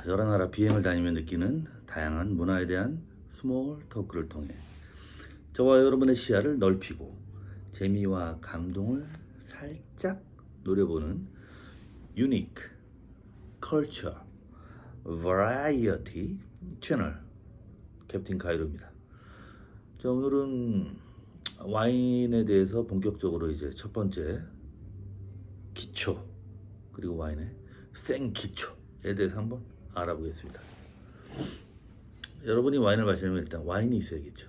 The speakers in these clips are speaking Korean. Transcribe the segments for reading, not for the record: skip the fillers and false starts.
여러 나라 비행을 다니며 느끼는 다양한 문화에 대한 스몰 토크를 통해 저와 여러분의 시야를 넓히고 재미와 감동을 살짝 노려보는 유니크 컬처 버라이어티 채널 캡틴 카이로입니다. 자, 오늘은 와인에 대해서 본격적으로 이제 첫 번째 기초, 그리고 와인의 생기초에 대해서 한번 알아보겠습니다. 여러분이 와인을 마시려면 일단 와인이 있어야겠죠.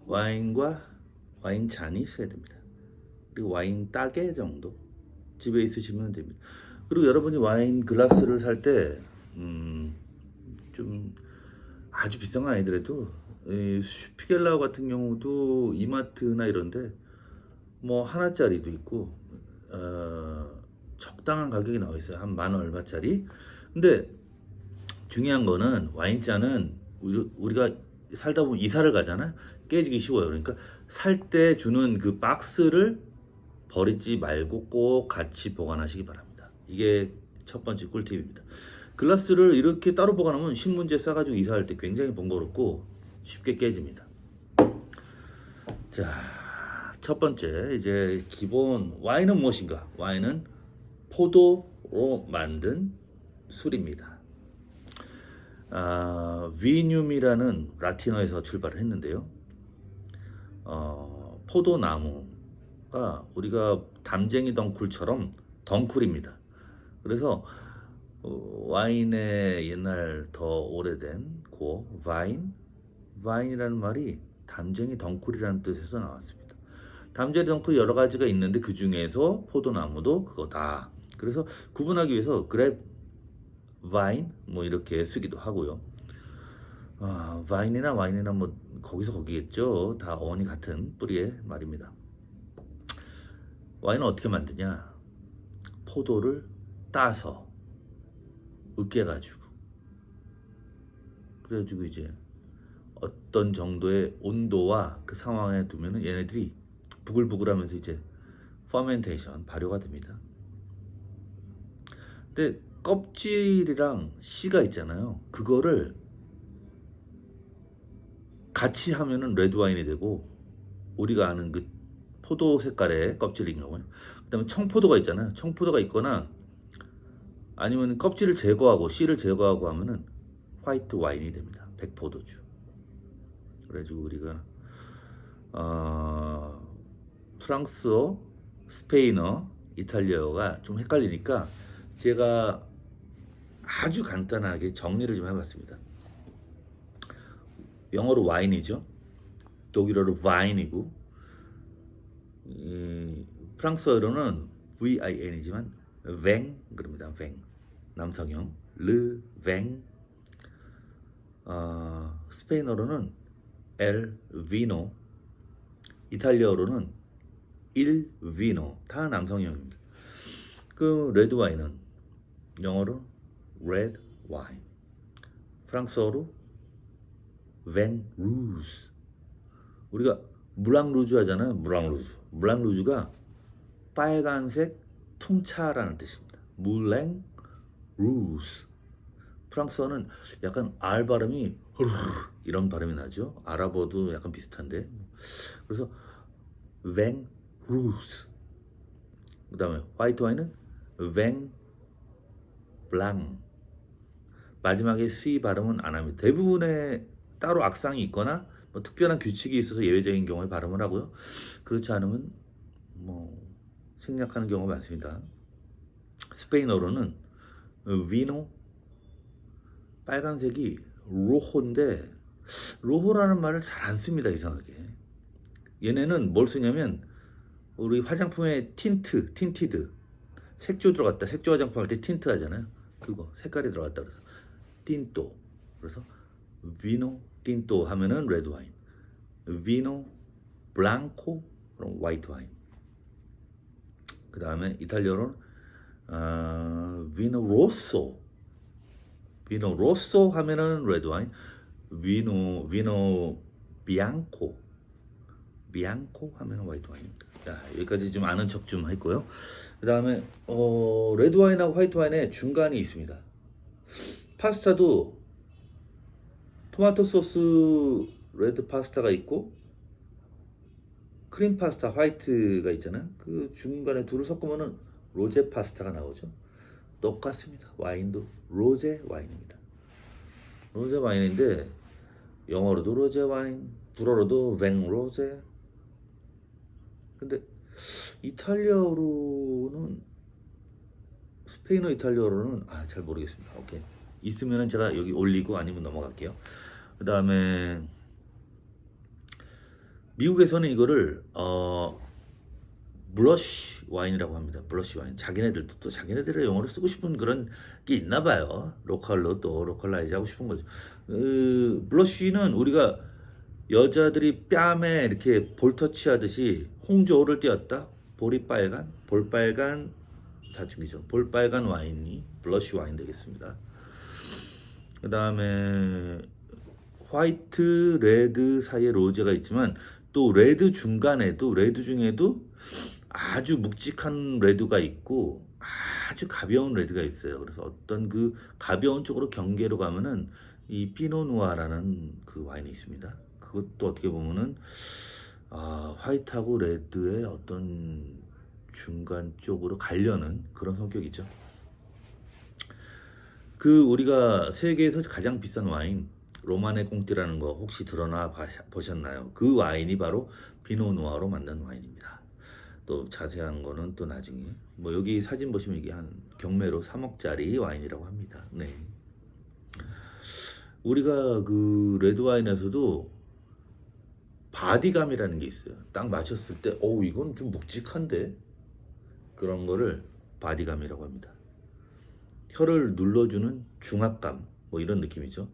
와인과 와인 잔이 있어야 됩니다. 그리고 와인 따개 정도 집에 있으시면 됩니다. 그리고 여러분이 와인 글라스를 살 때 좀 아주 비싼 건 아니더라도 슈피겔라우 같은 경우도 이마트나 이런데 뭐 하나짜리도 있고 적당한 가격이 나와 있어요. 한 10,000원 얼마짜리. 근데 중요한 거는 와인잔은 우리가 살다 보면 이사를 가잖아. 깨지기 쉬워요. 그러니까 살 때 주는 그 박스를 버리지 말고 꼭 같이 보관하시기 바랍니다. 이게 첫 번째 꿀팁입니다. 글라스를 이렇게 따로 보관하면 신문지에 싸가지고 이사할 때 굉장히 번거롭고 쉽게 깨집니다. 자, 첫 번째 이제 기본 와인은 무엇인가? 와인은 포도로 만든 술입니다. 비뇽이라는 라틴어에서 출발을 했는데요. 포도나무가 우리가 담쟁이 덩쿨처럼 덩쿨입니다. 그래서 와인의 옛날 더 오래된 고 와인이라는 말이 담쟁이 덩쿨이라는 뜻에서 나왔습니다. 담쟁이 덩쿨 여러 가지가 있는데 그 중에서 포도나무도 그거다. 그래서 구분하기 위해서 그랩 와인 뭐 이렇게 쓰기도 하고요. 와인이나 뭐 거기서 거기겠죠. 다 어원이 같은 뿌리의 말입니다. 와인은 어떻게 만드냐? 포도를 따서 으깨가지고 그래가지고 이제 어떤 정도의 온도와 그 상황에 두면은 얘네들이 부글부글하면서 이제 퍼멘테이션 발효가 됩니다. 근데 껍질이랑 씨가 있잖아요. 그거를 같이 하면은 레드 와인이 되고 우리가 아는 그 포도 색깔의 껍질인 경우는 그다음에 청포도가 있잖아요. 청포도가 있거나 아니면 껍질을 제거하고 씨를 제거하고 하면은 화이트 와인이 됩니다. 백포도주. 그래가지고 우리가 프랑스어, 스페인어, 이탈리아어가 좀 헷갈리니까 제가 아주 간단하게 정리를 좀 해봤습니다. 영어로 와인이죠. 독일어로 와인이고 프랑스어로는 vin이지만 뱅 그럽니다. 뱅 남성형 르 뱅. 스페인어로는 엘 비노, 이탈리아어로는 일 비노, 다 남성형입니다. 그 레드 와인은 영어로 red wine, 프랑스어로 뱅 루즈. 우리가 무랑 루즈 하잖아요. 무랑 루즈가 빨간색 풍차라는 뜻입니다. 물랭 루즈. 프랑스어는 약간 R 발음이 이런 발음이 나죠. 아랍어도 약간 비슷한데. 그래서 뱅 루즈. 그다음에 화이트 와인은 뱅 블랑. 마지막에 C 발음은 안 합니다. 대부분의 따로 악상이 있거나 뭐 특별한 규칙이 있어서 예외적인 경우에 발음을 하고요. 그렇지 않으면 뭐 생략하는 경우가 많습니다. 스페인어로는 비노, 빨간색이 로호인데 로호라는 말을 잘 안 씁니다. 이상하게. 얘네는 뭘 쓰냐면 우리 화장품에 틴티드 색조 들어갔다. 색조 화장품 할 때 틴트 하잖아요. 그거 색깔이 들어갔다 그래서 틴토. 그래서 비노 틴토 하면은 레드 와인, 비노 블랑코 그럼 화이트 와인. 그 다음에 이탈리아로는 비노 로소 하면은 레드 와인, 비노 비앙코 하면은 화이트 와인입니다. 자, 여기까지 좀 아는 척 좀 했고요. 그 다음에 레드 와인하고 화이트 와인의 중간이 있습니다. 파스타도 토마토 소스 레드 파스타가 있고 크림 파스타 화이트가 있잖아요. 그 중간에 둘을 섞으면은 로제 파스타가 나오죠. 똑같습니다. 와인도 로제 와인입니다. 로제 와인인데 영어로도 로제 와인, 불어로도 뱅 로제. 근데 이탈리아어로는 스페인어 이탈리아어로는 잘 모르겠습니다. 오케이. 있으면은 제가 여기 올리고 아니면 넘어갈게요. 그다음에 미국에서는 이거를 블러쉬 와인이라고 합니다. 블러쉬 와인. 자기네들도 또 자기네들의 용어를 쓰고 싶은 그런 게 있나 봐요. 로컬로 또 로컬라이즈 하고 싶은 거죠. 블러쉬는 우리가 여자들이 뺨에 이렇게 볼터치 하듯이 홍조를 띄었다. 볼빨간 사춘기죠. 볼빨간 와인이 블러쉬 와인 되겠습니다. 그 다음에 화이트, 레드 사이에 로제가 있지만 또 레드 중에도 아주 묵직한 레드가 있고 아주 가벼운 레드가 있어요. 그래서 어떤 그 가벼운 쪽으로 경계로 가면은 이 피노누아라는 그 와인이 있습니다. 그것도 어떻게 보면은 화이트하고 레드의 어떤 중간 쪽으로 가려는 그런 성격이죠. 그 우리가 세계에서 가장 비싼 와인 로마네 꽁띠라는 거 혹시 드러나 보셨나요? 그 와인이 바로 피노누아로 만든 와인입니다. 또 자세한 거는 또 나중에 뭐 여기 사진 보시면 이게 한 경매로 3억짜리 와인이라고 합니다. 네. 우리가 그 레드 와인에서도 바디감이라는 게 있어요. 딱 마셨을 때 이건 좀 묵직한데 그런 거를 바디감이라고 합니다. 혀를 눌러주는 중압감 뭐 이런 느낌이죠.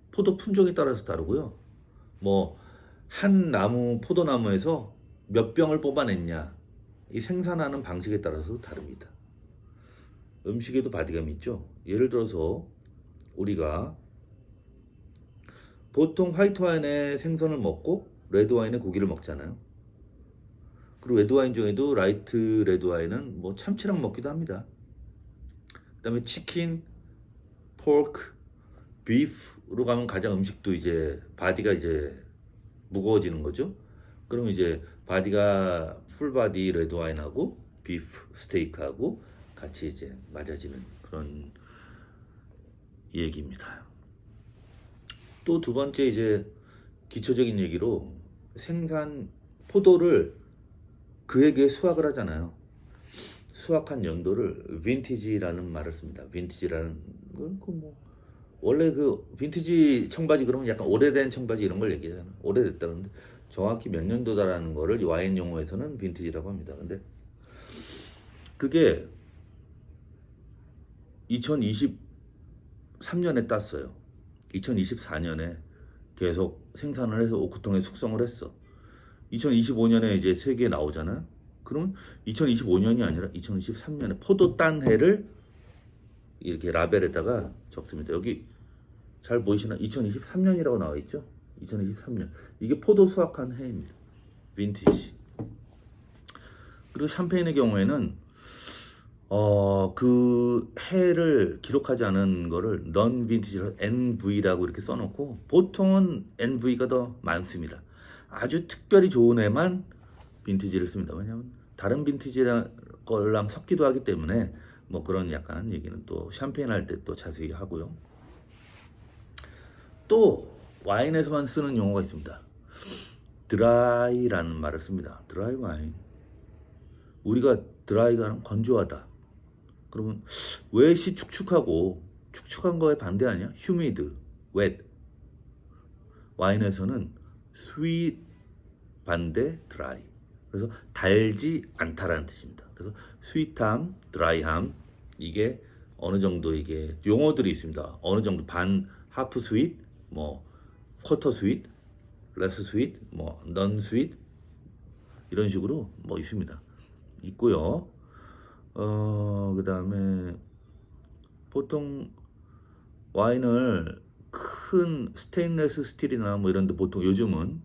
포도 품종에 따라서 다르고요. 뭐 한 포도나무에서 몇 병을 뽑아냈냐 이 생산하는 방식에 따라서 다릅니다. 음식에도 바디감이 있죠. 예를 들어서 우리가 보통 화이트 와인에 생선을 먹고 레드 와인에 고기를 먹잖아요. 그리고 레드 와인 중에도 라이트 레드 와인은 뭐 참치랑 먹기도 합니다. 그다음에 치킨, 포크, 비프로 가면 가장 음식도 이제 바디가 이제 무거워지는 거죠. 그럼 이제 바디가 풀바디 레드 와인하고 비프 스테이크하고 같이 이제 맞아지는 그런 얘기입니다. 또 두 번째 이제 기초적인 얘기로 포도를 그에게 수확을 하잖아요. 수확한 연도를 빈티지라는 말을 씁니다. 빈티지라는 뭐 원래 그 빈티지 청바지 그러면 약간 오래된 청바지 이런 걸 얘기하잖아. 오래됐다. 근데 정확히 몇 년도다라는 거를 와인 용어에서는 빈티지라고 합니다. 근데 그게 2023년에 땄어요. 2024년에 계속 생산을 해서 오크통에 숙성을 했어. 2025년에 이제 세계에 나오잖아요. 그러면 2025년이 아니라 2023년에 포도 딴 해를 이렇게 라벨에다가 적습니다. 여기 잘 보이시나? 2023년이라고 나와 있죠? 2023년. 이게 포도 수확한 해입니다. 빈티지. 그리고 샴페인의 경우에는 그 해를 기록하지 않은 거를 non vintage라고 NV라고 이렇게 써놓고 보통은 NV가 더 많습니다. 아주 특별히 좋은 해만 빈티지를 씁니다. 왜냐하면 다른 빈티지랑 거랑 섞기도 하기 때문에 뭐 그런 약간 얘기는 또 샴페인 할 때 또 자세히 하고요. 또 와인에서만 쓰는 용어가 있습니다. 드라이라는 말을 씁니다. 드라이 와인. 우리가 드라이가 하면 건조하다. 그러면 웨시 축축한 거에 반대 아니야? 휴미드, 웻. 와인에서는 스윗 반대 드라이. 그래서 달지 않다라는 뜻입니다. 그래서 스윗함, 드라이함 이게 어느 정도 이게 용어들이 있습니다. 어느 정도 하프 스윗, 뭐 쿼터 스윗, 레스 스윗, 뭐 넌 스윗 이런 식으로 뭐 있습니다. 있고요. 그다음에 보통 와인을 큰 스테인레스 스틸이나 뭐 이런 데 보통 요즘은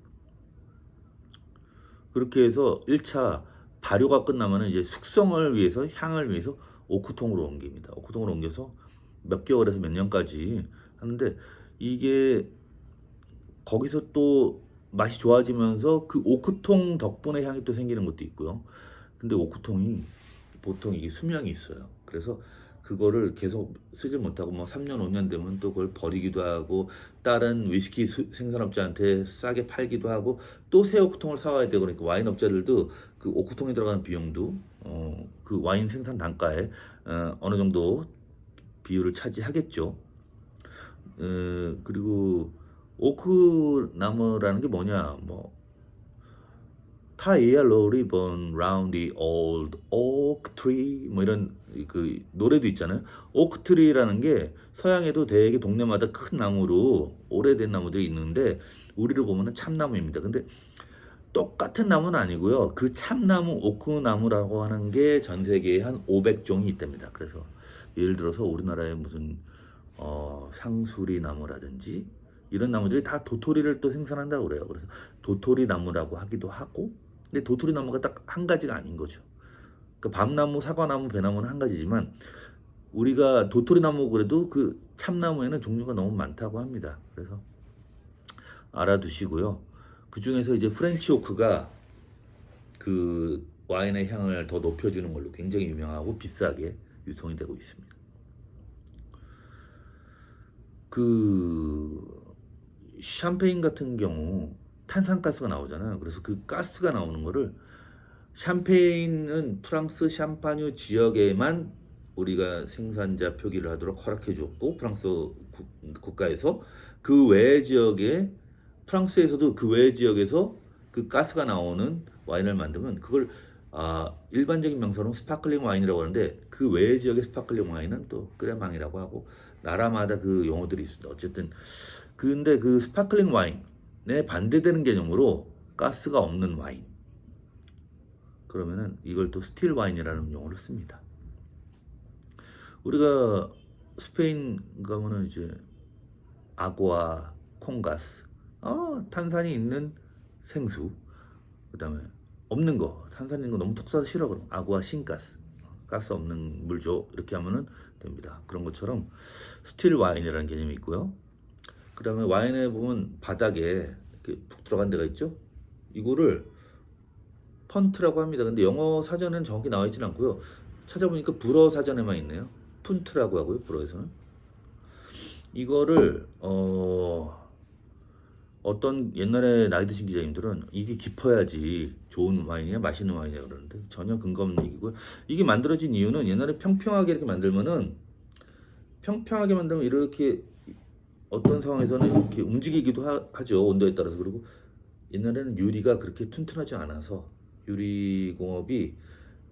그렇게 해서 1차 발효가 끝나면 이제 숙성을 위해서 향을 위해서 오크통으로 옮깁니다. 오크통으로 옮겨서 몇 개월에서 몇 년까지 하는데 이게 거기서 또 맛이 좋아지면서 그 오크통 덕분에 향이 또 생기는 것도 있고요. 근데 오크통이 보통 이게 수명이 있어요. 그래서 그거를 계속 쓰질 못하고 뭐 3년 5년 되면 또 그걸 버리기도 하고 다른 위스키 생산업자한테 싸게 팔기도 하고 또 새 오크통을 사와야 되고 그러니까 와인 업자들도 그 오크통에 들어가는 비용도 그 와인 생산 단가에 어느 정도 비율을 차지하겠죠. 그리고 오크 나무라는 게 뭐냐 뭐 Tie a yellow ribbon round the old oak tree 뭐 이런 그 노래도 있잖아요. 오크 트리라는 게 서양에도 되게 동네마다 큰 나무로 오래된 나무들이 있는데 우리로 보면은 참나무입니다. 근데 똑같은 나무는 아니고요. 그 참나무 오크 나무라고 하는 게 전 세계에 한 500종이 있답니다. 그래서 예를 들어서 우리나라에 무슨 상수리 나무라든지 이런 나무들이 다 도토리를 또 생산한다고 그래요. 그래서 도토리 나무라고 하기도 하고, 근데 도토리 나무가 딱 한 가지가 아닌 거죠. 그 밤나무, 사과나무, 배나무는 한 가지지만 우리가 도토리 나무 그래도 그 참나무에는 종류가 너무 많다고 합니다. 그래서 알아두시고요. 그 중에서 이제 프렌치 오크가 그 와인의 향을 더 높여주는 걸로 굉장히 유명하고 비싸게 유통이 되고 있습니다. 그 샴페인 같은 경우 탄산가스가 나오잖아요. 그래서 그 가스가 나오는 거를 샴페인은 프랑스 샴파뉴 지역에만 우리가 생산자 표기를 하도록 허락해 줬고 프랑스 국가에서 그 외 지역에 프랑스에서도 그 외 지역에서 그 가스가 나오는 와인을 만들면 그걸 일반적인 명사로 스파클링 와인이라고 하는데 그 외 지역의 스파클링 와인은 또 끄레망이라고 하고 나라마다 그 용어들이 있습니다. 어쨌든 근데 그 스파클링 와인에 반대되는 개념으로 가스가 없는 와인 그러면은 이걸 또 스틸 와인이라는 용어를 씁니다. 우리가 스페인 가면은 이제 아구아, 콩가스, 탄산이 있는 생수, 그다음에 없는 거, 탄산 있는 거 너무 톡 쏴서 싫어 그럼 아구아 신가스, 가스 없는 물 줘 이렇게 하면은 됩니다. 그런 것처럼 스틸 와인이라는 개념이 있고요. 그다음에 와인에 보면 바닥에 이렇게 푹 들어간 데가 있죠. 이거를 펀트라고 합니다. 근데 영어 사전에는 정확히 나와 있지는 않고요. 찾아보니까 불어 사전에만 있네요. 푼트라고 하고요. 불어에서는 이거를 어떤 옛날에 나이 드신 기자님들은 이게 깊어야지 좋은 와인이야 맛있는 와인이야 그러는데 전혀 근거 없는 얘기고요. 이게 만들어진 이유는 옛날에 평평하게 이렇게 만들면은 평평하게 만들면 이렇게 어떤 상황에서는 이렇게 움직이기도 하죠. 온도에 따라서. 그리고 옛날에는 유리가 그렇게 튼튼하지 않아서 유리공업이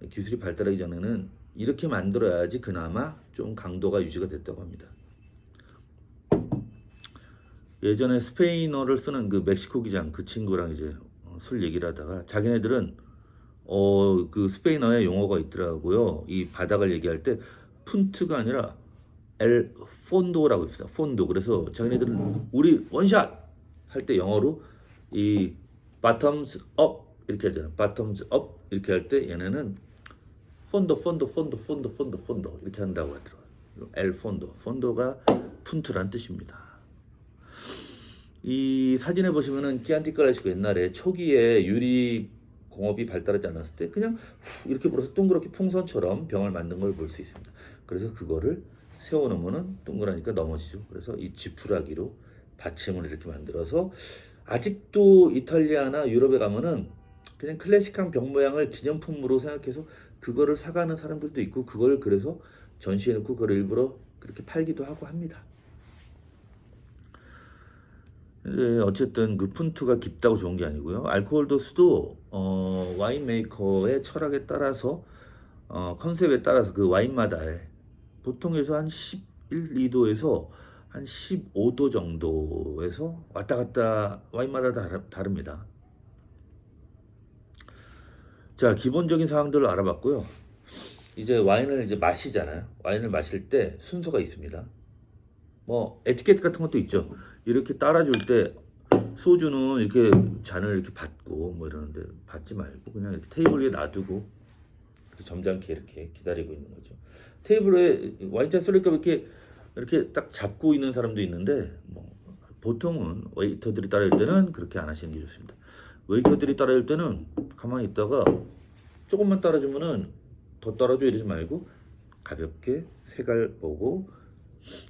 기술이 발달하기 전에는 이렇게 만들어야지 그나마 좀 강도가 유지가 됐다고 합니다. 예전에 스페인어를 쓰는 그 멕시코 기장 그 친구랑 이제 술 얘기를 하다가 자기네들은 그 스페인어에 용어가 있더라고요. 이 바닥을 얘기할 때 푼트가 아니라 엘 폰도라고 합니다. 폰도. 그래서 자기네들은 우리 원샷 할 때 영어로 이 bottoms up 이렇게 하잖아요. bottoms up 이렇게 할 때 얘네는 폰도 이렇게 한다고 하더라고요. 엘 폰도. 폰도가 푼트란 뜻입니다. 이 사진에 보시면은 키안티 클래시코 옛날에 초기에 유리 공업이 발달하지 않았을 때 그냥 이렇게 불어서 둥그렇게 풍선처럼 병을 만든 걸 볼 수 있습니다. 그래서 그거를 세워놓으면은 동그라니까 넘어지죠. 그래서 이 지푸라기로 받침을 이렇게 만들어서 아직도 이탈리아나 유럽에 가면은 그냥 클래식한 병 모양을 기념품으로 생각해서 그거를 사가는 사람들도 있고 그걸 그래서 전시해놓고 그걸 일부러 그렇게 팔기도 하고 합니다. 어쨌든 그 푼트가 깊다고 좋은 게 아니고요. 알코올 도수도 와인 메이커의 철학에 따라서 컨셉에 따라서 그 와인마다의 보통에서 한 11, 2도에서 한 15도 정도에서 왔다 갔다 와인마다 다릅니다. 자, 기본적인 사항들을 알아봤고요. 이제 와인을 이제 마시잖아요. 와인을 마실 때 순서가 있습니다. 뭐 에티켓 같은 것도 있죠. 이렇게 따라줄 때 소주는 이렇게 잔을 이렇게 받고 뭐 이러는데 받지 말고 그냥 이렇게 테이블 위에 놔두고 이렇게 점잖게 이렇게 기다리고 있는 거죠. 테이블 위에 와인잔 쓰니까 이렇게 이렇게 딱 잡고 있는 사람도 있는데 뭐 보통은 웨이터들이 따라올 때는 그렇게 안 하시는 게 좋습니다. 웨이터들이 따라올 때는 가만히 있다가 조금만 따라주면은 더 따라줘 이러지 말고 가볍게 색깔 보고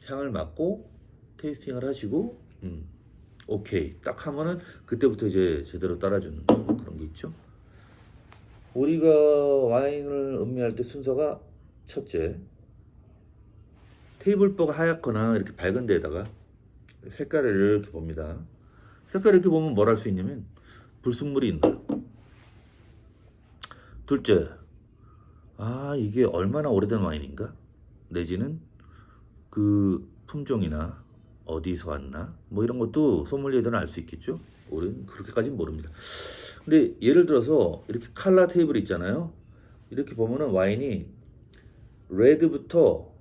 향을 맡고 테이스팅을 하시고 오케이 딱 하면은 그때부터 이제 제대로 따라주는 그런 게 있죠. 우리가 와인을 음미할 때 순서가 첫째, 테이블보가 하얗거나 이렇게 밝은 데에다가 색깔을 이렇게 봅니다. 색깔을 이렇게 보면 뭘 할 수 있냐면 불순물이 있나. 둘째, 이게 얼마나 오래된 와인인가? 내지는 그 품종이나 어디서 왔나? 뭐 이런 것도 소믈리에들은 알 수 있겠죠? 우리는 그렇게까지는 모릅니다. 근데 예를 들어서 이렇게 칼라 테이블 있잖아요. 이렇게 보면은 와인이 레드부터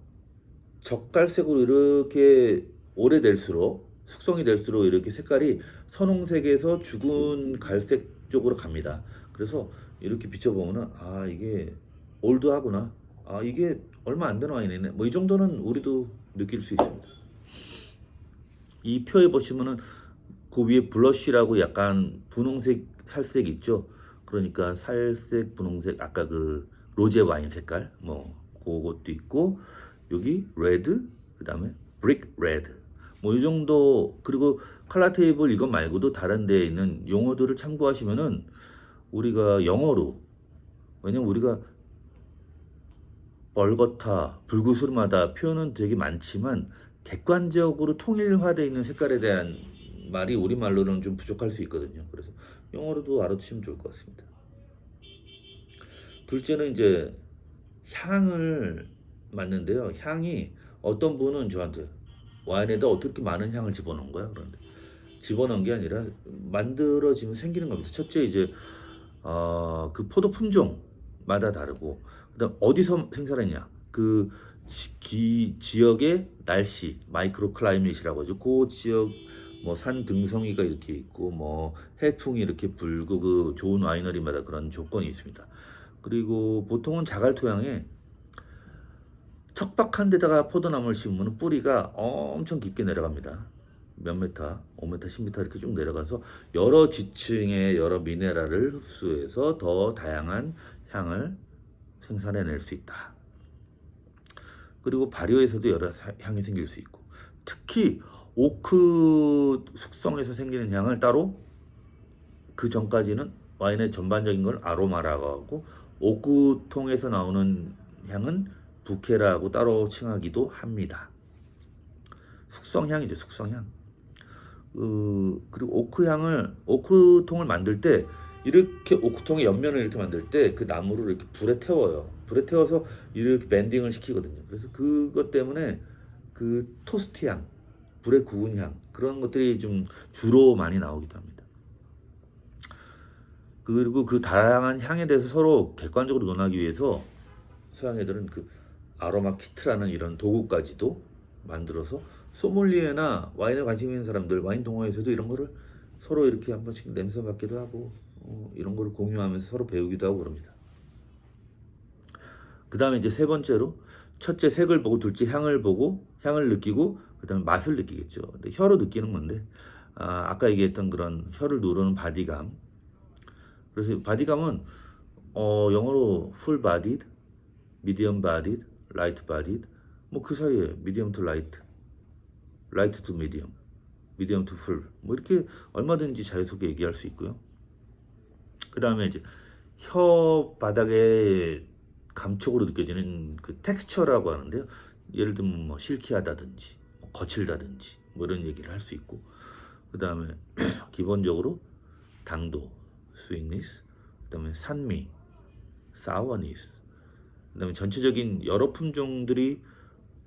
적갈색으로 이렇게 오래될수록 숙성이 될수록 이렇게 색깔이 선홍색에서 죽은 갈색 쪽으로 갑니다. 그래서 이렇게 비춰보면은 이게 올드하구나. 이게 얼마 안 된 와인이네. 뭐 이 정도는 우리도 느낄 수 있습니다. 이 표에 보시면은 그 위에 블러쉬라고 약간 분홍색 살색 있죠. 그러니까 살색 분홍색 아까 그 로제 와인 색깔 뭐 그것도 있고 여기 레드 그다음에 브릭 레드 뭐 이 정도. 그리고 컬러 테이블 이거 말고도 다른 데에 있는 용어들을 참고하시면은 우리가 영어로 왜냐면 우리가 벌거타 불구스름하다 표현은 되게 많지만 객관적으로 통일화되어 있는 색깔에 대한 말이 우리말로는 좀 부족할 수 있거든요. 그래서 영어로도 알아두시면 좋을 것 같습니다. 둘째는 이제 향을 맡는데요. 향이 어떤 분은 저한테 와인에다 어떻게 많은 향을 집어넣은 거야? 그런데 집어넣은 게 아니라 만들어지면 생기는 겁니다. 첫째 이제 그 포도 품종마다 다르고 그다음 어디서 생산했냐 그 지역의 날씨 마이크로 클라이밋이라고 하죠. 그 지역 뭐 산 등성이가 이렇게 있고 뭐 해풍이 이렇게 불고 그 좋은 와이너리마다 그런 조건이 있습니다. 그리고 보통은 자갈 토양에 척박한 데다가 포도나무를 심으면 뿌리가 엄청 깊게 내려갑니다. 몇 메타, 5m, 10m 이렇게 쭉 내려가서 여러 지층의 여러 미네랄을 흡수해서 더 다양한 향을 생산해낼 수 있다. 그리고 발효에서도 여러 향이 생길 수 있고 특히 오크 숙성에서 생기는 향을 따로 그 전까지는 와인의 전반적인 걸 아로마라고 하고 오크통에서 나오는 향은 부케라고 따로 칭하기도 합니다. 숙성향이죠, 숙성향. 그리고 오크통을 만들 때 이렇게 오크통의 옆면을 이렇게 만들 때 그 나무를 이렇게 불에 태워요. 불에 태워서 이렇게 밴딩을 시키거든요. 그래서 그것 때문에 그 토스트 향, 불에 구운 향 그런 것들이 좀 주로 많이 나오기도 합니다. 그리고 그 다양한 향에 대해서 서로 객관적으로 논하기 위해서 서양 애들은 그 아로마 키트라는 이런 도구까지도 만들어서 소믈리에나 와인에 관심 있는 사람들 와인 동호회에서도 이런 거를 서로 이렇게 한 번씩 냄새 맡기도 하고 이런 거를 공유하면서 서로 배우기도 하고 그럽니다. 그 다음에 이제 세 번째로 첫째 색을 보고 둘째 향을 보고 향을 느끼고 그 다음에 맛을 느끼겠죠. 근데 혀로 느끼는 건데 아까 얘기했던 그런 혀를 누르는 바디감. 그래서 바디감은 영어로 full bodied, medium bodied, light bodied 뭐 그 사이에 medium to light, light to medium, medium to full 뭐 이렇게 얼마든지 자유롭게 얘기할 수 있고요. 그 다음에 이제 혀 바닥에 감촉으로 느껴지는 그 텍스처라고 하는데요. 예를 들면 뭐 실키하다든지 뭐 거칠다든지 뭐 이런 얘기를 할 수 있고 그 다음에 기본적으로 당도, sweetness, 그 다음에 산미, sourness, 그 다음에 전체적인 여러 품종들이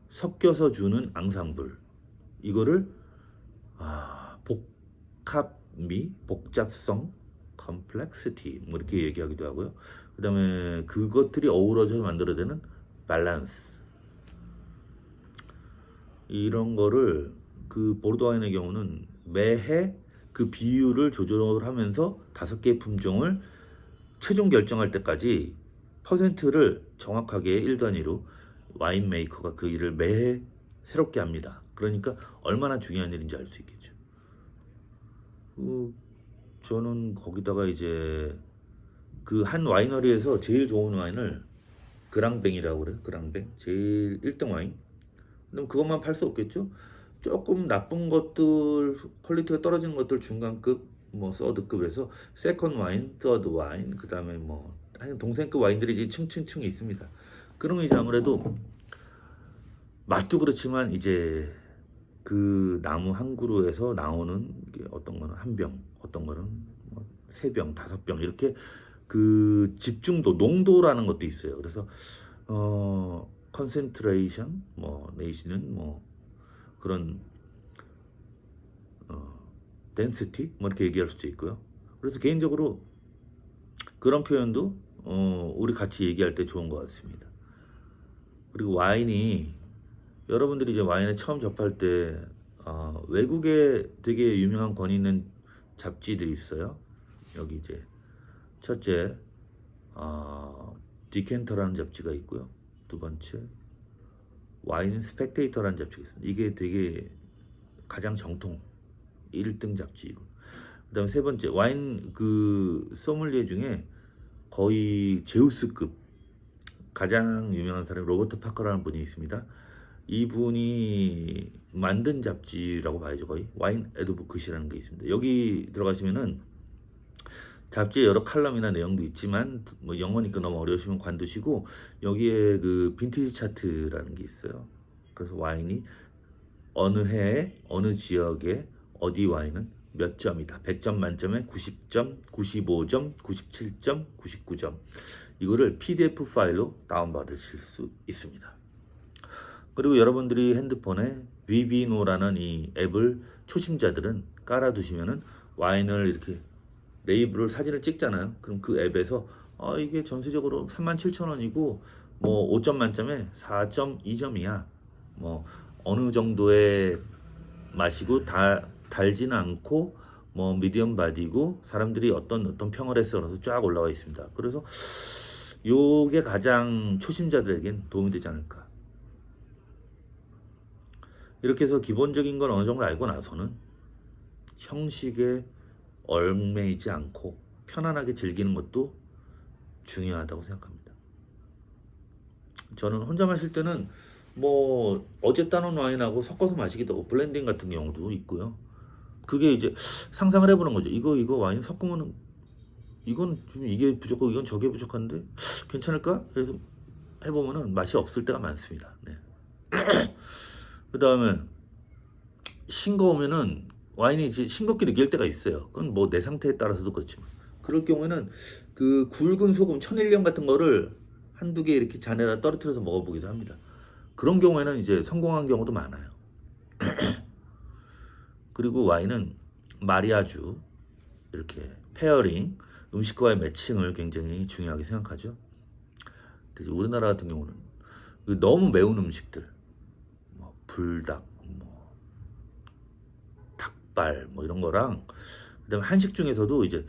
섞여서 주는 앙상블 이거를 복합미, 복잡성, complexity 뭐 이렇게 얘기하기도 하고요. 그 다음에 그것들이 어우러져서 만들어내는 밸런스 이런 거를 그 보르도 와인의 경우는 매해 그 비율을 조절하면서 5개의 품종을 최종 결정할 때까지 퍼센트를 정확하게 1단위로 와인 메이커가 그 일을 매해 새롭게 합니다. 그러니까 얼마나 중요한 일인지 알 수 있겠죠. 저는 거기다가 이제 그 한 와이너리에서 제일 좋은 와인을 그랑뱅이라고 그래요. 그랑뱅 제일 1등 와인. 그럼 그것만 팔 수 없겠죠? 조금 나쁜 것들, 퀄리티가 떨어지는 것들 중간급, 뭐 서드급에서 세컨 와인, 서드 와인, 그 다음에 뭐 하여튼 동생급 와인들이 이제 층층층 있습니다. 그러면 이제 아무래도 맛도 그렇지만 이제 그 나무 한 그루에서 나오는 게 어떤 거는 한 병, 어떤 거는 뭐 세 병, 다섯 병 이렇게 그 집중도, 농도라는 것도 있어요. 그래서 컨센트레이션, 뭐 네이션은 뭐 그런 덴시티 뭐 이렇게 얘기할 수도 있고요. 그래서 개인적으로 그런 표현도 우리 같이 얘기할 때 좋은 것 같습니다. 그리고 와인이 여러분들이 이제 와인을 처음 접할 때 외국에 되게 유명한 권위 있는 잡지들이 있어요. 여기 이제 첫째 디켄터라는 잡지가 있고요. 두 번째 와인 스펙테이터라는 잡지가 있습니다. 이게 되게 가장 정통 1등 잡지이고, 그다음에 세 번째 와인 그 소믈리에 중에 거의 제우스급 가장 유명한 사람이 로버트 파커라는 분이 있습니다. 이분이 만든 잡지라고 봐야죠. 거의 와인 에드보크시라는 게 있습니다. 여기 들어가시면은 잡지에 여러 칼럼이나 내용도 있지만 뭐 영어니까 너무 어려우시면 관두시고 여기에 그 빈티지 차트라는 게 있어요. 그래서 와인이 어느 해에 어느 지역에 어디 와인은 몇 점이다. 100점 만점에 90점, 95점, 97점, 99점. 이거를 PDF 파일로 다운받으실 수 있습니다. 그리고 여러분들이 핸드폰에 비비노라는 이 앱을 초심자들은 깔아두시면은 와인을 이렇게 레이블을 사진을 찍잖아요. 그럼 그 앱에서 이게 전체적으로 37,000원이고 뭐 5점 만점에 4.2점이야. 뭐 어느 정도의 맛이고 달지는 않고 뭐 미디엄 바디고 사람들이 어떤 평을 했어 그래서 쫙 올라와 있습니다. 그래서 요게 가장 초심자들에겐 도움이 되지 않을까. 이렇게 해서 기본적인 건 어느 정도 알고 나서는 형식에 얽매이지 않고 편안하게 즐기는 것도 중요하다고 생각합니다. 저는 혼자 마실 때는 뭐 어제 따놓은 와인하고 섞어서 마시기도 하고 블렌딩 같은 경우도 있고요. 그게 이제 상상을 해보는 거죠. 이거 와인 섞으면은 이건 좀 이게 부족하고 이건 저게 부족한데 괜찮을까? 그래서 해보면은 맛이 없을 때가 많습니다. 네. 그 다음에 싱거우면은 와인이 이제 싱겁게 느낄 때가 있어요. 그건 뭐 내 상태에 따라서도 그렇지만 그럴 경우에는 그 굵은 소금 천일염 같은 거를 한두 개 이렇게 잔에다 떨어뜨려서 먹어보기도 합니다. 그런 경우에는 이제 성공한 경우도 많아요. 그리고 와인은 마리아주 이렇게 페어링 음식과의 매칭을 굉장히 중요하게 생각하죠. 그래서 우리나라 같은 경우는 너무 매운 음식들 뭐 불닭 뭐 닭발 뭐 이런 거랑 그다음에 한식 중에서도 이제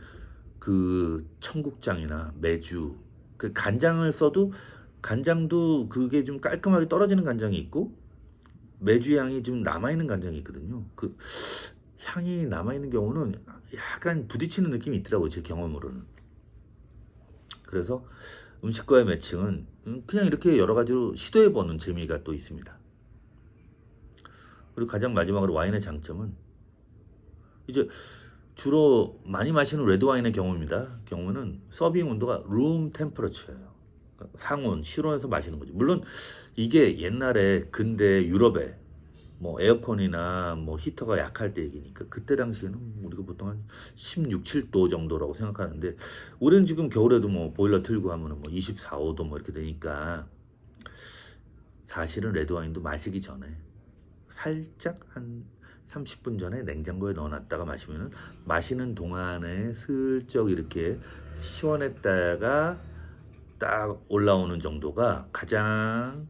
그 청국장이나 메주 그 간장을 써도 간장도 그게 좀 깔끔하게 떨어지는 간장이 있고 메주 향이 좀 남아있는 간장이 있거든요. 그 향이 남아있는 경우는 약간 부딪히는 느낌이 있더라고요. 제 경험으로는. 그래서 음식과의 매칭은 그냥 이렇게 여러 가지로 시도해보는 재미가 또 있습니다. 그리고 가장 마지막으로 와인의 장점은 이제 주로 많이 마시는 레드 와인의 경우는 서빙 온도가 룸 템퍼러처예요. 상온, 실온에서 마시는 거죠. 물론 이게 옛날에 근대 유럽에 뭐 에어컨이나 뭐 히터가 약할 때 얘기니까 그때 당시에는 우리가 보통 한 16, 7도 정도라고 생각하는데 우리는 지금 겨울에도 뭐 보일러 틀고 하면은 뭐 24, 5도 뭐 이렇게 되니까 사실은 레드 와인도 마시기 전에 살짝 한 30분 전에 냉장고에 넣어놨다가 마시면은 마시는 동안에 슬쩍 이렇게 시원했다가 딱 올라오는 정도가 가장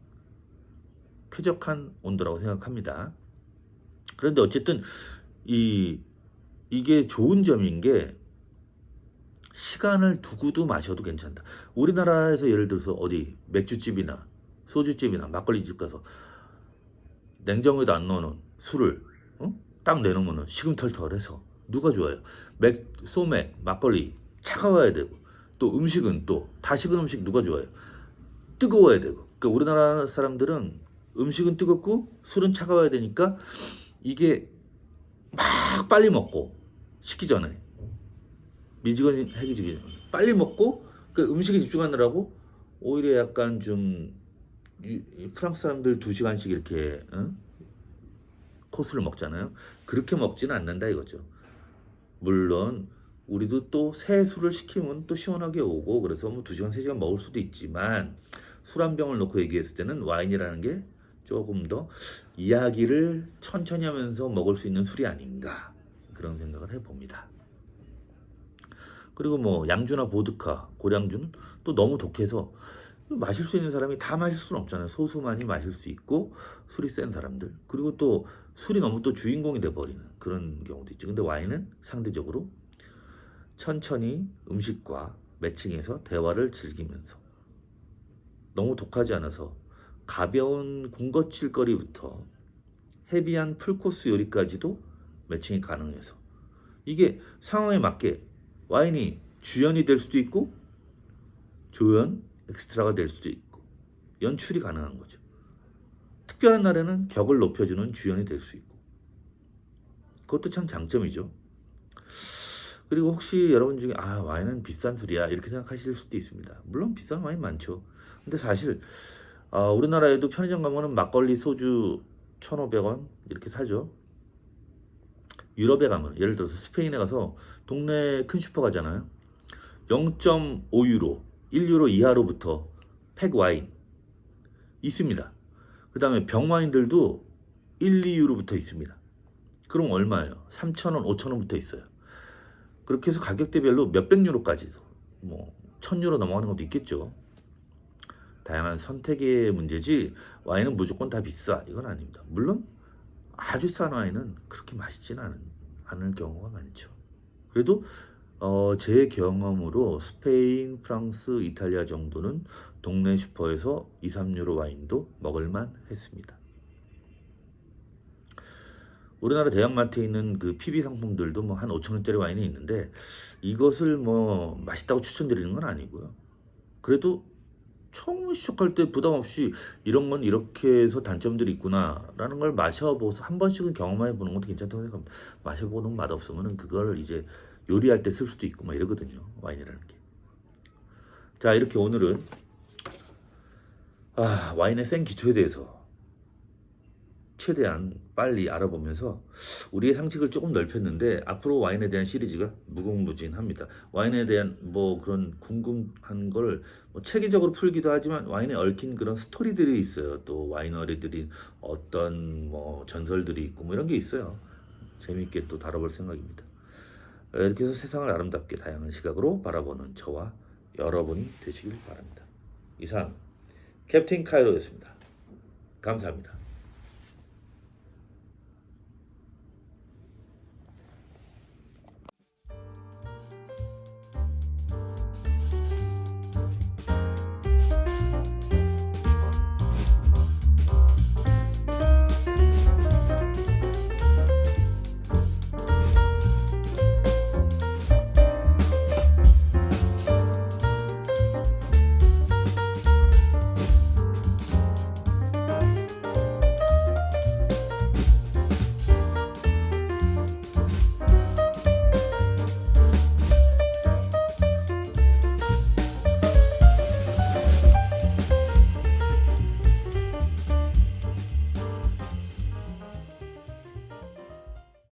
쾌적한 온도라고 생각합니다. 그런데 어쨌든 이게 좋은 점인 게 시간을 두고도 마셔도 괜찮다. 우리나라에서 예를 들어서 어디 맥주집이나 소주집이나 막걸리집 가서 냉장고에도 안 넣어놓은 술을 딱 내놓으면 시금털털해서 누가 좋아요? 소맥, 막걸리 차가워야 되고 또 음식은 또 다 식은 음식 누가 좋아해요? 뜨거워야 되고. 그러니까 우리나라 사람들은 음식은 뜨겁고 술은 차가워야 되니까 이게 막 빨리 먹고 식기 전에 미지근해지기 전에 빨리 먹고 그 음식에 집중하느라고 오히려 약간 좀 이 프랑스 사람들 2시간씩 이렇게 코스를 먹잖아요. 그렇게 먹지는 않는다 이거죠. 물론 우리도 또 새 술을 시키면 또 시원하게 오고 그래서 뭐 2시간 3시간 먹을 수도 있지만 술 한 병을 놓고 얘기했을 때는 와인이라는 게 조금 더 이야기를 천천히 하면서 먹을 수 있는 술이 아닌가 그런 생각을 해봅니다. 그리고 뭐 양주나 보드카, 고량주는 또 너무 독해서 마실 수 있는 사람이 다 마실 수는 없잖아요. 소수만이 마실 수 있고 술이 센 사람들. 그리고 또 술이 너무 또 주인공이 돼버리는 그런 경우도 있죠. 근데 와인은 상대적으로 천천히 음식과 매칭해서 대화를 즐기면서 너무 독하지 않아서 가벼운 군것질거리부터 헤비한 풀코스 요리까지도 매칭이 가능해서 이게 상황에 맞게 와인이 주연이 될 수도 있고 조연, 엑스트라가 될 수도 있고 연출이 가능한 거죠. 특별한 날에는 격을 높여주는 주연이 될 수 있고 그것도 참 장점이죠. 그리고 혹시 여러분 중에 와인은 비싼 술이야 이렇게 생각하실 수도 있습니다. 물론 비싼 와인 많죠. 근데 사실 우리나라에도 편의점 가면은 막걸리 소주 1,500원 이렇게 사죠. 유럽에 가면 예를 들어서 스페인에 가서 동네 큰 슈퍼 가잖아요. 0.5유로, 1유로 이하로부터 팩 와인 있습니다. 그 다음에 병 와인들도 1, 2유로부터 있습니다. 그럼 얼마예요? 3,000원, 5,000원부터 있어요. 그렇게 해서 가격대별로 몇백 유로까지도 뭐 1,000유로 넘어가는 것도 있겠죠. 다양한 선택의 문제지 와인은 무조건 다 비싸 이건 아닙니다. 물론 아주 싼 와인은 그렇게 맛있지는 않을 경우가 많죠. 그래도 제 경험으로 스페인, 프랑스, 이탈리아 정도는 동네 슈퍼에서 2, 3유로 와인도 먹을만 했습니다. 우리나라 대형마트에 있는 그 PB 상품들도 뭐 한 5,000원짜리 와인이 있는데 이것을 뭐 맛있다고 추천드리는 건 아니고요. 그래도 처음 시작할 때 부담 없이 이런 건 이렇게 해서 단점들이 있구나라는 걸 마셔보서 한 번씩은 경험해 보는 것도 괜찮다고 생각합니다. 마셔보는 맛 없으면은 그걸 이제 요리할 때 쓸 수도 있고 막 이러거든요. 와인이라는 게. 자, 이렇게 오늘은 와인의 센 기초에 대해서 최대한 빨리 알아보면서 우리의 상식을 조금 넓혔는데 앞으로 와인에 대한 시리즈가 무궁무진합니다. 와인에 대한 뭐 그런 궁금한 걸 뭐 체계적으로 풀기도 하지만 와인에 얽힌 그런 스토리들이 있어요. 또 와이너리들이 어떤 뭐 전설들이 있고 뭐 이런 게 있어요. 재미있게 또 다뤄볼 생각입니다. 이렇게 해서 세상을 아름답게 다양한 시각으로 바라보는 저와 여러분이 되시길 바랍니다. 이상 캡틴 카이로였습니다. 감사합니다.